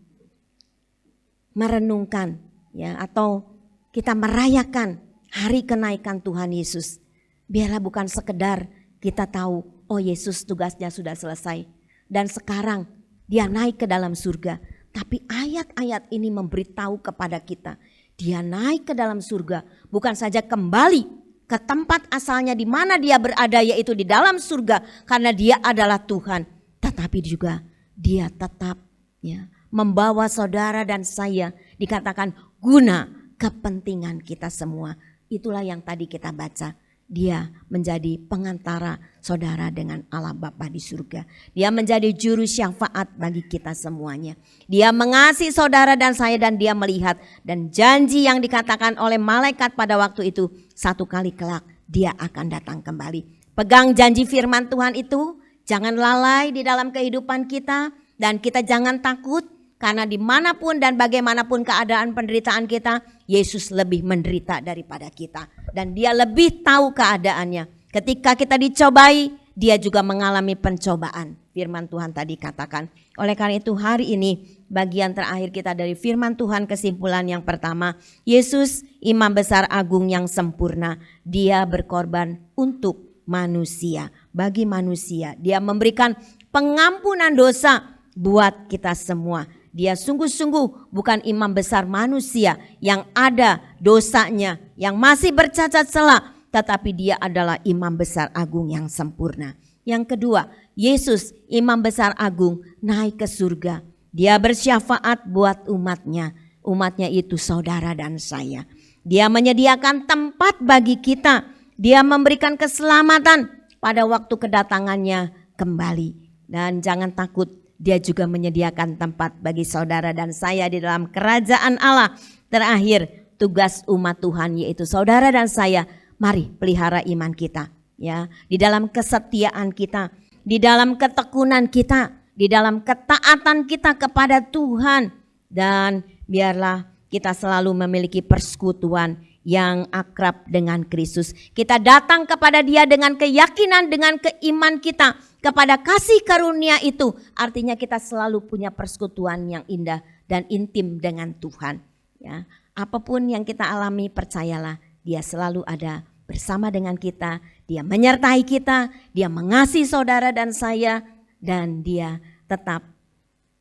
merenungkan ya, atau kita merayakan hari kenaikan Tuhan Yesus, biarlah bukan sekedar kita tahu, oh Yesus tugasnya sudah selesai dan sekarang dia naik ke dalam surga. Tapi ayat-ayat ini memberitahu kepada kita, dia naik ke dalam surga bukan saja kembali ke tempat asalnya di mana dia berada, yaitu di dalam surga karena dia adalah Tuhan, tetapi juga dia tetap ya membawa saudara dan saya, dikatakan guna kepentingan kita semua. Itulah yang tadi kita baca. Dia menjadi pengantara saudara dengan Allah Bapa di surga. Dia menjadi juru syafaat bagi kita semuanya. Dia mengasihi saudara dan saya dan dia melihat. Dan janji yang dikatakan oleh malaikat pada waktu itu, satu kali kelak dia akan datang kembali. Pegang janji firman Tuhan itu, jangan lalai di dalam kehidupan kita. Dan kita jangan takut. Karena dimanapun dan bagaimanapun keadaan penderitaan kita, Yesus lebih menderita daripada kita. Dan dia lebih tahu keadaannya. Ketika kita dicobai, dia juga mengalami pencobaan. Firman Tuhan tadi katakan. Oleh karena itu hari ini bagian terakhir kita dari firman Tuhan, kesimpulan yang pertama. Yesus imam besar agung yang sempurna. Dia berkorban untuk manusia. Bagi manusia. Dia memberikan pengampunan dosa buat kita semua. Dia sungguh-sungguh bukan imam besar manusia yang ada dosanya, yang masih bercacat celah, tetapi dia adalah imam besar agung yang sempurna. Yang kedua, Yesus imam besar agung naik ke surga. Dia bersyafaat buat umatnya. Umatnya itu saudara dan saya. Dia menyediakan tempat bagi kita. Dia memberikan keselamatan pada waktu kedatangannya kembali. Dan jangan takut, dia juga menyediakan tempat bagi saudara dan saya di dalam kerajaan Allah. Terakhir, tugas umat Tuhan yaitu saudara dan saya, mari pelihara iman kita ya, di dalam kesetiaan kita, di dalam ketekunan kita, di dalam ketaatan kita kepada Tuhan, dan biarlah kita selalu memiliki persekutuan yang akrab dengan Kristus. Kita datang kepada Dia dengan keyakinan, dengan keiman kita kepada kasih karunia itu. Artinya kita selalu punya persekutuan yang indah dan intim dengan Tuhan. Ya, apapun yang kita alami, percayalah Dia selalu ada bersama dengan kita. Dia menyertai kita, Dia mengasihi saudara dan saya, dan Dia tetap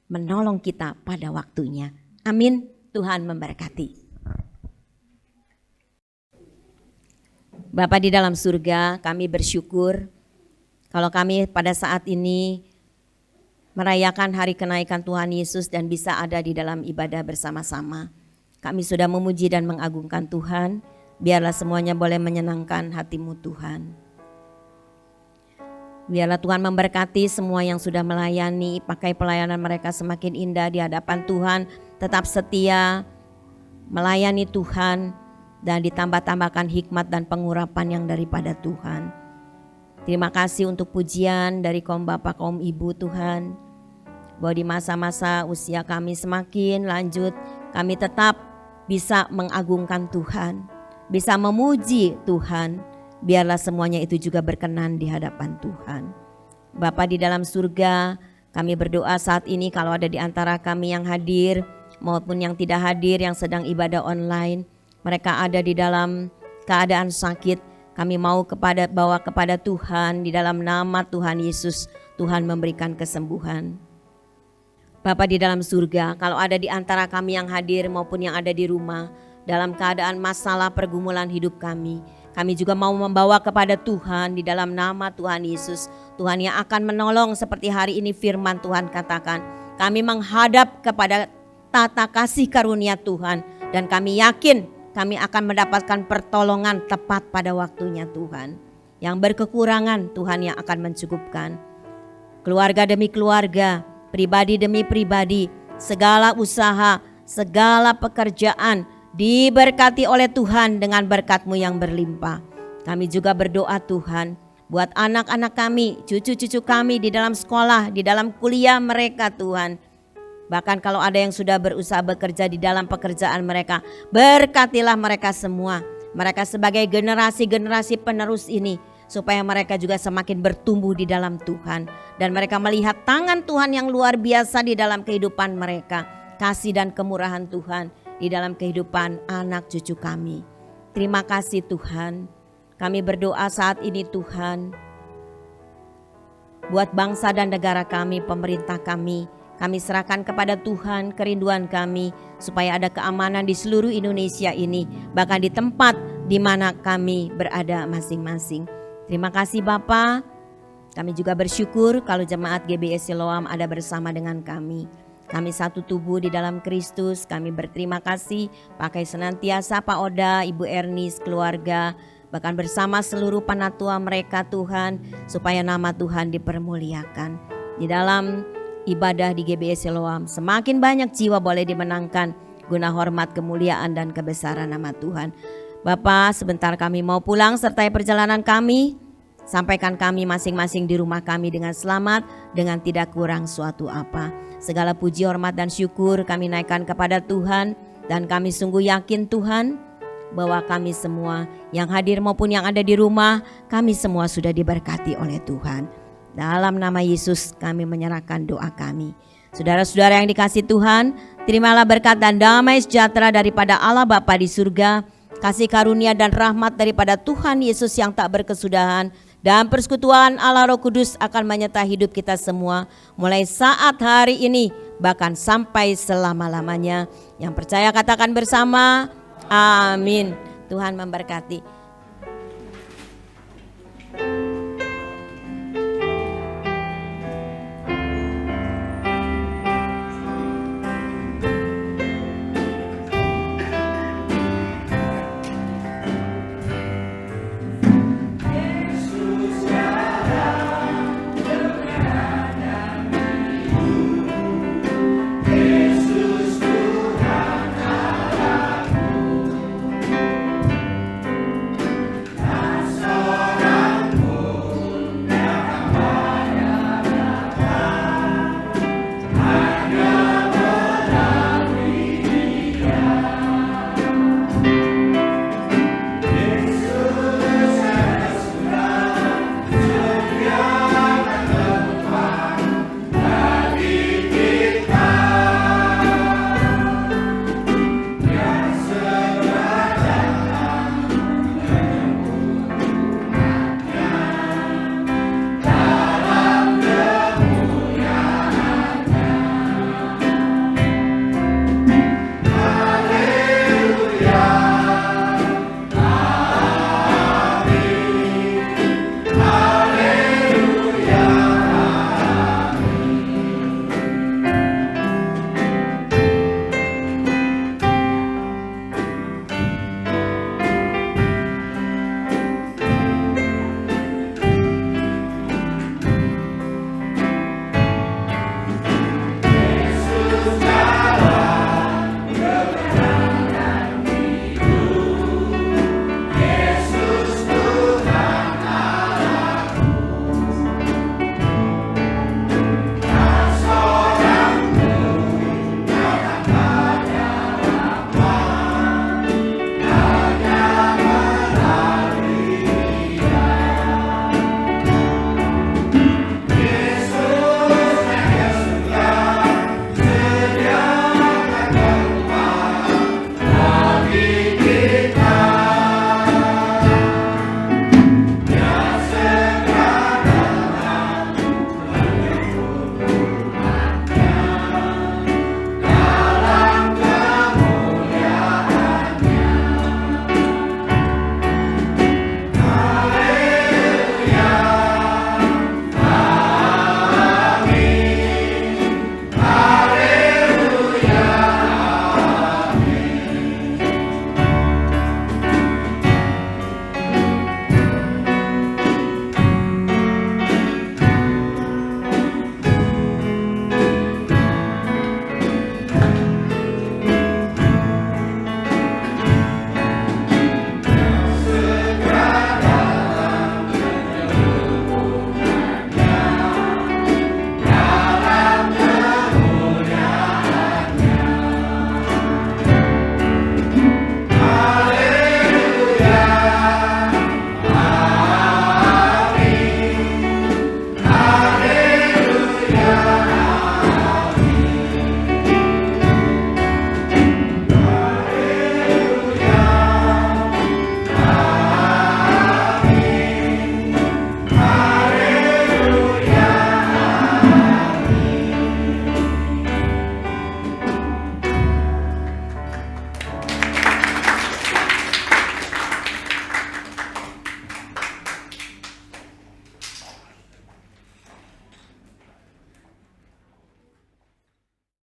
menolong kita pada waktunya. Amin. Tuhan memberkati. Bapa di dalam surga, kami bersyukur kalau kami pada saat ini merayakan hari kenaikan Tuhan Yesus dan bisa ada di dalam ibadah bersama-sama. Kami sudah memuji dan mengagungkan Tuhan. Biarlah semuanya boleh menyenangkan hati-Mu Tuhan. Biarlah Tuhan memberkati semua yang sudah melayani, pakai pelayanan mereka semakin indah di hadapan Tuhan. Tetap setia melayani Tuhan dan ditambah-tambahkan hikmat dan pengurapan yang daripada Tuhan. Terima kasih untuk pujian dari kaum bapak, kaum ibu Tuhan. Bahwa di masa-masa usia kami semakin lanjut, kami tetap bisa mengagungkan Tuhan, bisa memuji Tuhan. Biarlah semuanya itu juga berkenan di hadapan Tuhan. Bapa di dalam surga, kami berdoa saat ini kalau ada di antara kami yang hadir maupun yang tidak hadir, yang sedang ibadah online, mereka ada di dalam keadaan sakit, kami mau bawa kepada Tuhan di dalam nama Tuhan Yesus. Tuhan memberikan kesembuhan. Bapa di dalam surga, kalau ada di antara kami yang hadir maupun yang ada di rumah dalam keadaan masalah pergumulan hidup kami juga mau membawa kepada Tuhan di dalam nama Tuhan Yesus. Tuhan yang akan menolong seperti hari ini firman Tuhan katakan. Kami menghadap kepada tata kasih karunia Tuhan dan kami yakin kami akan mendapatkan pertolongan tepat pada waktunya Tuhan. Yang berkekurangan Tuhan yang akan mencukupkan. Keluarga demi keluarga, pribadi demi pribadi, segala usaha, segala pekerjaan diberkati oleh Tuhan dengan berkat-Mu yang berlimpah. Kami juga berdoa Tuhan buat anak-anak kami, cucu-cucu kami di dalam sekolah, di dalam kuliah mereka Tuhan. Bahkan kalau ada yang sudah berusaha bekerja di dalam pekerjaan mereka, berkatilah mereka semua. Mereka sebagai generasi-generasi penerus ini, supaya mereka juga semakin bertumbuh di dalam Tuhan. Dan mereka melihat tangan Tuhan yang luar biasa di dalam kehidupan mereka. Kasih dan kemurahan Tuhan di dalam kehidupan anak cucu kami. Terima kasih Tuhan. Kami berdoa saat ini Tuhan, buat bangsa dan negara kami, pemerintah kami. Kami serahkan kepada Tuhan kerinduan kami supaya ada keamanan di seluruh Indonesia ini, bahkan di tempat di mana kami berada masing-masing. Terima kasih Bapa. Kami juga bersyukur kalau jemaat GBS Siloam ada bersama dengan kami. Kami satu tubuh di dalam Kristus. Kami berterima kasih pakai senantiasa Pak Oda, Ibu Ernis, keluarga, bahkan bersama seluruh panatua mereka Tuhan, supaya nama Tuhan dipermuliakan. Di dalam ibadah di GBS Siloam semakin banyak jiwa boleh dimenangkan guna hormat, kemuliaan dan kebesaran nama Tuhan. Bapak, sebentar kami mau pulang sertai perjalanan kami. Sampaikan kami masing-masing di rumah kami dengan selamat, dengan tidak kurang suatu apa. Segala puji, hormat dan syukur kami naikkan kepada Tuhan. Dan kami sungguh yakin Tuhan, bahwa kami semua yang hadir maupun yang ada di rumah, kami semua sudah diberkati oleh Tuhan. Dalam nama Yesus kami menyerahkan doa kami. Saudara-saudara yang dikasihi Tuhan, terimalah berkat dan damai sejahtera daripada Allah Bapa di surga, kasih karunia dan rahmat daripada Tuhan Yesus yang tak berkesudahan, dan persekutuan Allah Roh Kudus akan menyertai hidup kita semua mulai saat hari ini bahkan sampai selama-lamanya. Yang percaya katakan bersama, amin. Tuhan memberkati.